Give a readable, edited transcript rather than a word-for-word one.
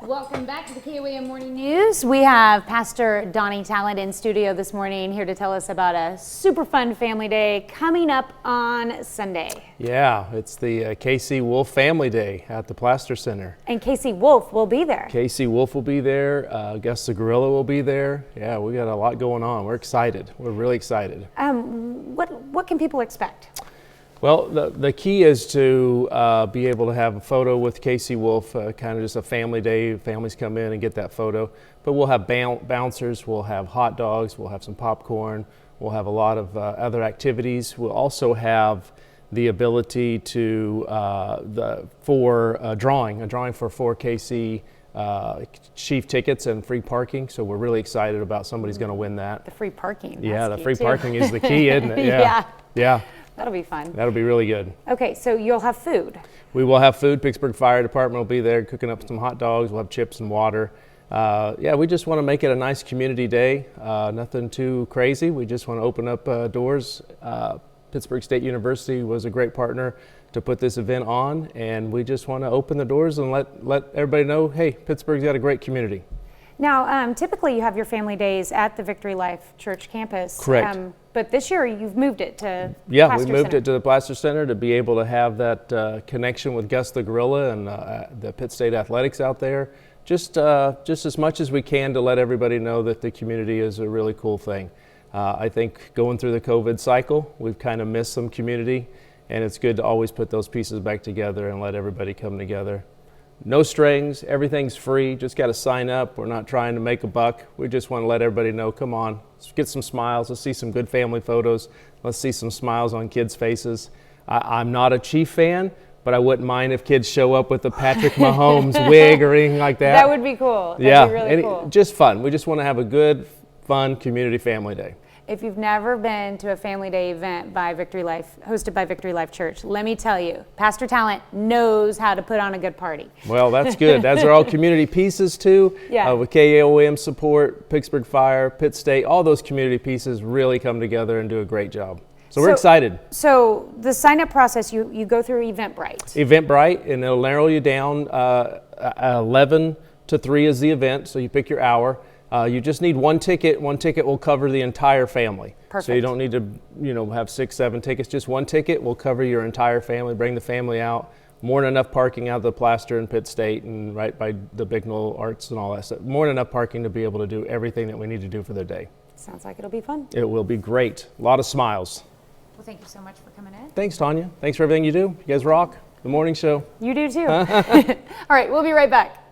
Welcome back to the KOAM Morning News. We have Pastor Donnie Talent in studio this morning here to tell us about a super fun family day coming up on Sunday. Yeah, it's the Casey Wolf Family Day at the Plaster Center. And Casey Wolf will be there. Casey Wolf will be there. Gus the Gorilla will be there. Yeah, we got a lot going on. We're excited. We're really excited. What can people expect? Well, the key is to be able to have a photo with Casey Wolf, kind of just a family day. Families come in and get that photo. But we'll have bouncers, we'll have hot dogs, we'll have some popcorn, we'll have a lot of other activities. We'll also have the ability to a drawing for 4 KC Chief tickets and free parking. So we're really excited about somebody's going to win that. The free parking. Yeah, the free parking is the key, isn't it? Yeah. That'll be fun. That'll be really good. Okay, so you'll have food. We will have food. Pittsburgh Fire Department will be there cooking up some hot dogs. We'll have chips and water. Yeah, we just want to make it a nice community day. Nothing too crazy. We just want to open up doors. Pittsburgh State University was a great partner to put this event on, and we just want to open the doors and let everybody know, hey, Pittsburgh's got a great community. Now, typically you have your family days at the Victory Life Church campus. Correct. But this year you've moved it to Yeah, Plaster we moved Center. it to the Plaster Center to be able to have that connection with Gus the Gorilla and the Pitt State Athletics out there. Just as much as we can to let everybody know that the community is a really cool thing. I think going through the COVID cycle, we've kind of missed some community, and it's good to always put those pieces back together and let everybody come together. No strings, everything's free, just got to sign up. We're not trying to make a buck. We just want to let everybody know, come on, let's get some smiles, let's see some good family photos, let's see some smiles on kids' faces. I'm not a Chief fan, but I wouldn't mind if kids show up with a Patrick Mahomes wig or anything like that. That would be cool. That'd be really cool. Just fun. We just want to have a good, fun community family day. If you've never been to a family day event by Victory Life, hosted by Victory Life Church, let me tell you, Pastor Talent knows how to put on a good party. Well, that's good. Those are all community pieces too. Yeah. With KOAM support, Pittsburgh Fire, Pitt State, all those community pieces really come together and do a great job. So we're excited. So the sign-up process, you go through Eventbrite. Eventbrite, and it'll narrow you down. 11 to 3 is the event, so you pick your hour. You just need one ticket. One ticket will cover the entire family. Perfect. So you don't need to, have 6, 7 tickets. Just one ticket will cover your entire family. Bring the family out. More than enough parking out of the Plaster and Pitt State and right by the Bicknell Arts and all that stuff. More than enough parking to be able to do everything that we need to do for their day. Sounds like it'll be fun. It will be great. A lot of smiles. Well, thank you so much for coming in. Thanks, Tanya. Thanks for everything you do. You guys rock. The morning show. You do too. All right, we'll be right back.